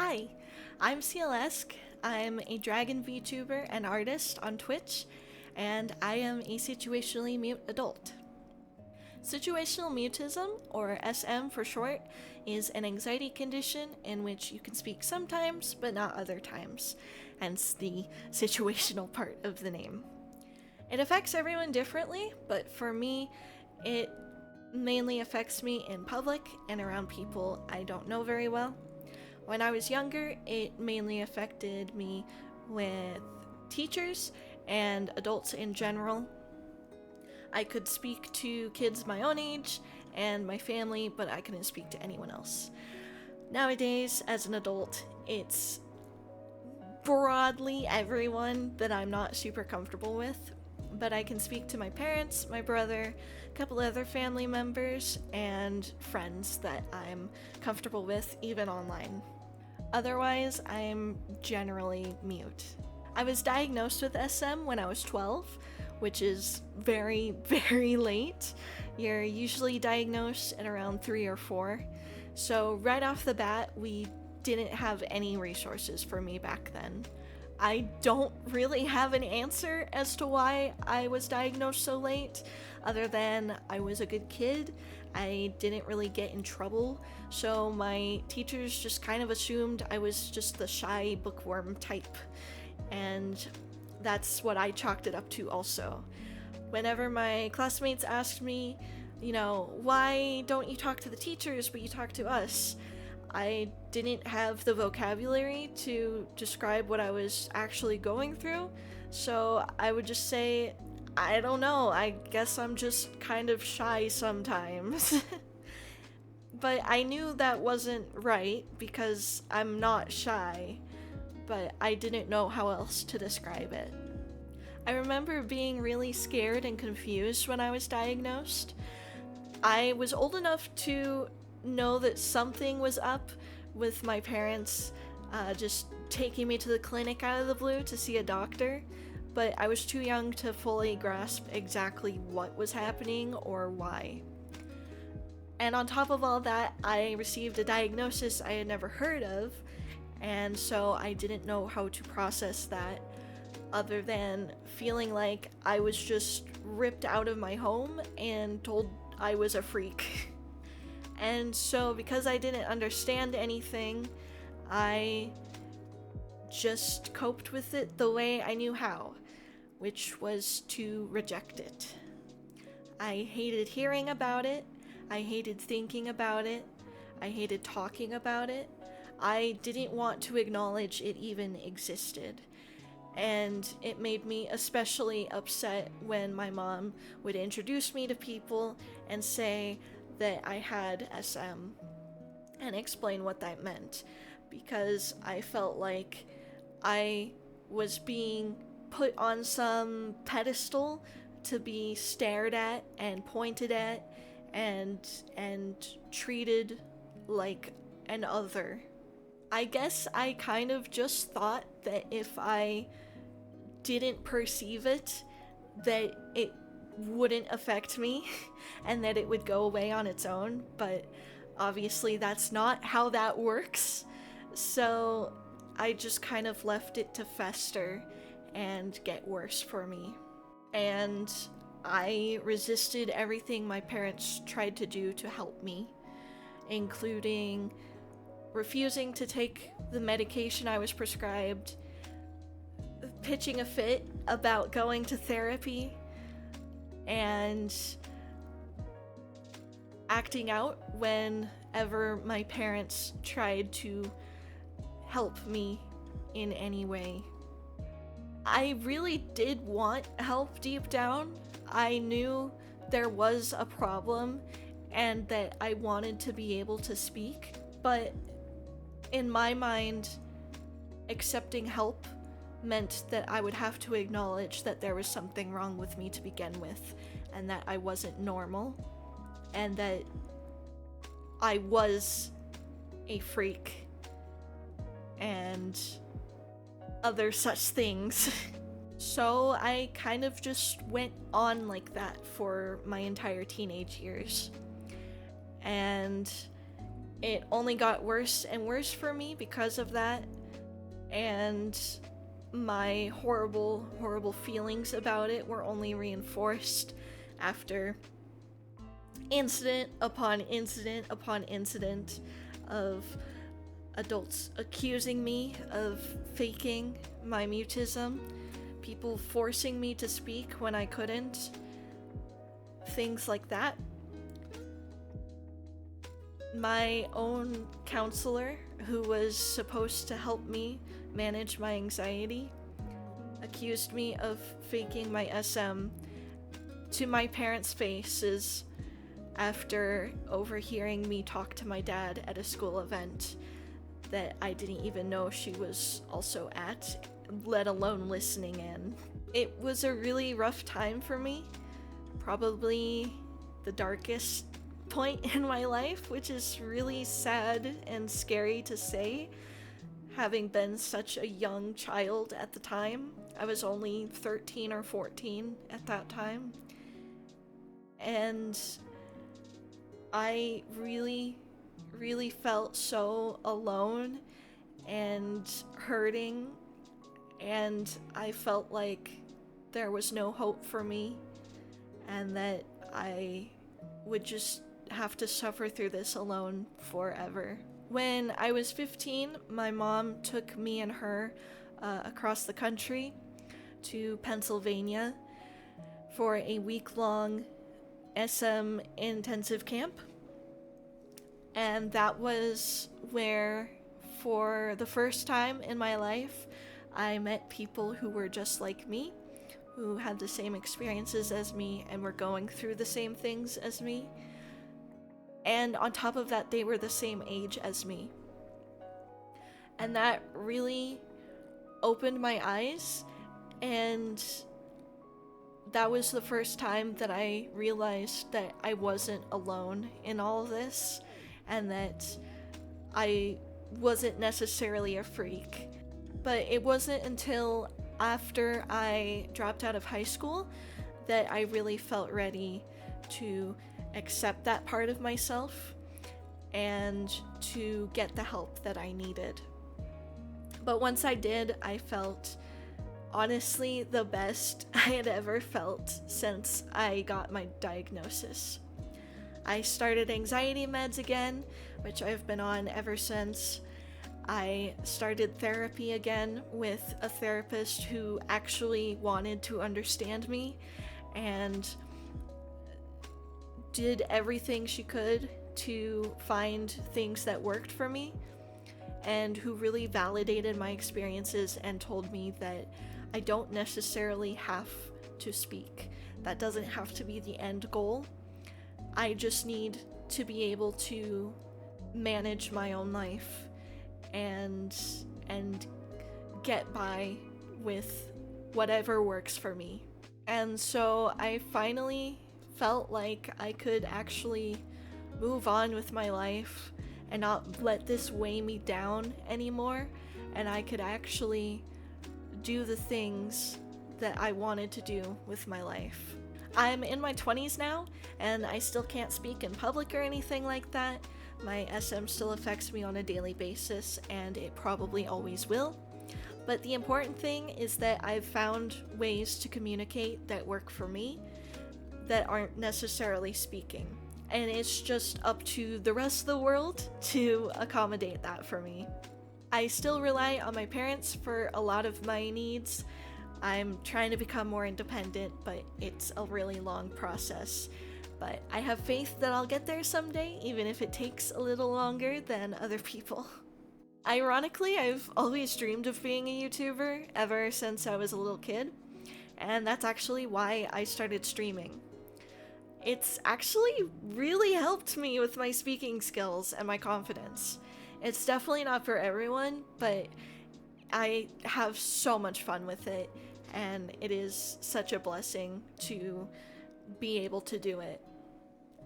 Hi, I'm CLSK. I'm a Dragon VTuber and artist on Twitch, and I am a situationally mute adult. Situational mutism, or SM for short, is an anxiety condition in which you can speak sometimes but not other times, hence the situational part of the name. It affects everyone differently, but for me, it mainly affects me in public and around people I don't know very well. When I was younger, it mainly affected me with teachers and adults in general. I could speak to kids my own age and my family, but I couldn't speak to anyone else. Nowadays, as an adult, it's broadly everyone that I'm not super comfortable with, but I can speak to my parents, my brother, a couple other family members, and friends that I'm comfortable with, even online. Otherwise, I'm generally mute. I was diagnosed with SM when I was 12, which is very, very late. You're usually diagnosed at around 3 or 4. So, right off the bat, we didn't have any resources for me back then. I don't really have an answer as to why I was diagnosed so late, other than I was a good kid. I didn't really get in trouble, so my teachers just kind of assumed I was just the shy bookworm type, and that's what I chalked it up to also. Whenever my classmates asked me, why don't you talk to the teachers but you talk to us? I didn't have the vocabulary to describe what I was actually going through, so I would just say, I don't know, I guess I'm just kind of shy sometimes. But I knew that wasn't right because I'm not shy, but I didn't know how else to describe it. I remember being really scared and confused when I was diagnosed. I was old enough to know that something was up with my parents just taking me to the clinic out of the blue to see a doctor, but I was too young to fully grasp exactly what was happening or why. And on top of all that, I received a diagnosis I had never heard of, and so I didn't know how to process that other than feeling like I was just ripped out of my home and told I was a freak. And so, because I didn't understand anything, I just coped with it the way I knew how, which was to reject it. I hated hearing about it, I hated thinking about it, I hated talking about it. I didn't want to acknowledge it even existed. And it made me especially upset when my mom would introduce me to people and say that I had SM and explain what that meant, because I felt like I was being put on some pedestal to be stared at and pointed at and treated like an other. I guess I kind of just thought that if I didn't perceive it, that it wouldn't affect me and that it would go away on its own, but obviously that's not how that works. So I just kind of left it to fester and get worse for me. And I resisted everything my parents tried to do to help me, including refusing to take the medication I was prescribed, pitching a fit about going to therapy, and acting out whenever my parents tried to help me in any way. I really did want help deep down. I knew there was a problem and that I wanted to be able to speak, but in my mind, accepting help meant that I would have to acknowledge that there was something wrong with me to begin with, and that I wasn't normal, and that I was a freak, and other such things. So I kind of just went on like that for my entire teenage years. And it only got worse and worse for me because of that, and my horrible, horrible feelings about it were only reinforced after incident upon incident upon incident of adults accusing me of faking my mutism, people forcing me to speak when I couldn't, things like that. My own counselor, who was supposed to help me manage my anxiety, accused me of faking my SM to my parents' faces after overhearing me talk to my dad at a school event that I didn't even know she was also at, let alone listening in. It was a really rough time for me, probably the darkest point in my life, which is really sad and scary to say, having been such a young child at the time. I was only 13 or 14 at that time. And I really, really felt so alone and hurting, and I felt like there was no hope for me and that I would just have to suffer through this alone forever. When I was 15, my mom took me and her across the country to Pennsylvania for a week-long SM intensive camp. And that was where, for the first time in my life, I met people who were just like me, who had the same experiences as me and were going through the same things as me. And on top of that, they were the same age as me. And that really opened my eyes, and that was the first time that I realized that I wasn't alone in all of this, and that I wasn't necessarily a freak. But it wasn't until after I dropped out of high school that I really felt ready to accept that part of myself and to get the help that I needed. But once I did, I felt honestly the best I had ever felt since I got my diagnosis. I started anxiety meds again, which I've been on ever since. I started therapy again with a therapist who actually wanted to understand me and did everything she could to find things that worked for me, and who really validated my experiences and told me that I don't necessarily have to speak. That doesn't have to be the end goal. I just need to be able to manage my own life and get by with whatever works for me. And so I finally felt like I could actually move on with my life and not let this weigh me down anymore, and I could actually do the things that I wanted to do with my life. I'm in my 20s now, and I still can't speak in public or anything like that. My SM still affects me on a daily basis, and it probably always will. But the important thing is that I've found ways to communicate that work for me that aren't necessarily speaking. And it's just up to the rest of the world to accommodate that for me. I still rely on my parents for a lot of my needs. I'm trying to become more independent, but it's a really long process. But I have faith that I'll get there someday, even if it takes a little longer than other people. Ironically, I've always dreamed of being a YouTuber ever since I was a little kid, and that's actually why I started streaming. It's actually really helped me with my speaking skills and my confidence. It's definitely not for everyone, but I have so much fun with it, and it is such a blessing to be able to do it.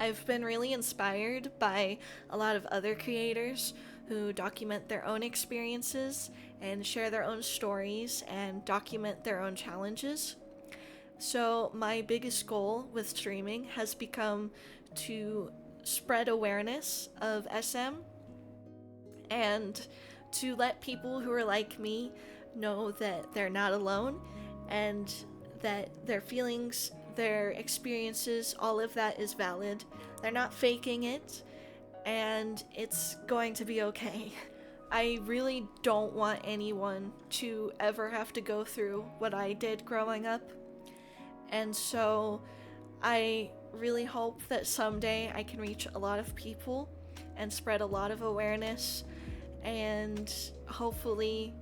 I've been really inspired by a lot of other creators who document their own experiences and share their own stories and document their own challenges. So my biggest goal with streaming has become to spread awareness of SM and to let people who are like me know that they're not alone and that their feelings, their experiences, all of that is valid. They're not faking it, and it's going to be okay. I really don't want anyone to ever have to go through what I did growing up. And so I really hope that someday I can reach a lot of people and spread a lot of awareness, and hopefully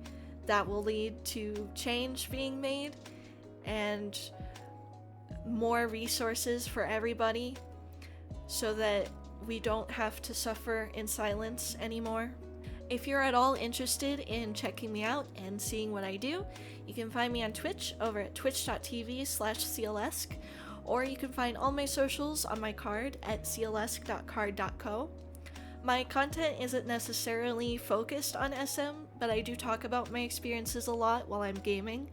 that will lead to change being made and more resources for everybody so that we don't have to suffer in silence anymore. If you're at all interested in checking me out and seeing what I do, you can find me on Twitch over at twitch.tv/clesc, or you can find all my socials on my card at clesc.card.co. My content isn't necessarily focused on SM, but I do talk about my experiences a lot while I'm gaming,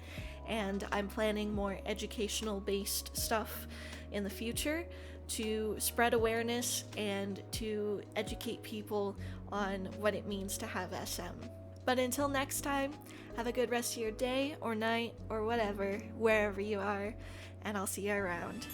and I'm planning more educational based stuff in the future to spread awareness and to educate people on what it means to have SM. But until next time, have a good rest of your day or night or whatever, wherever you are, and I'll see you around.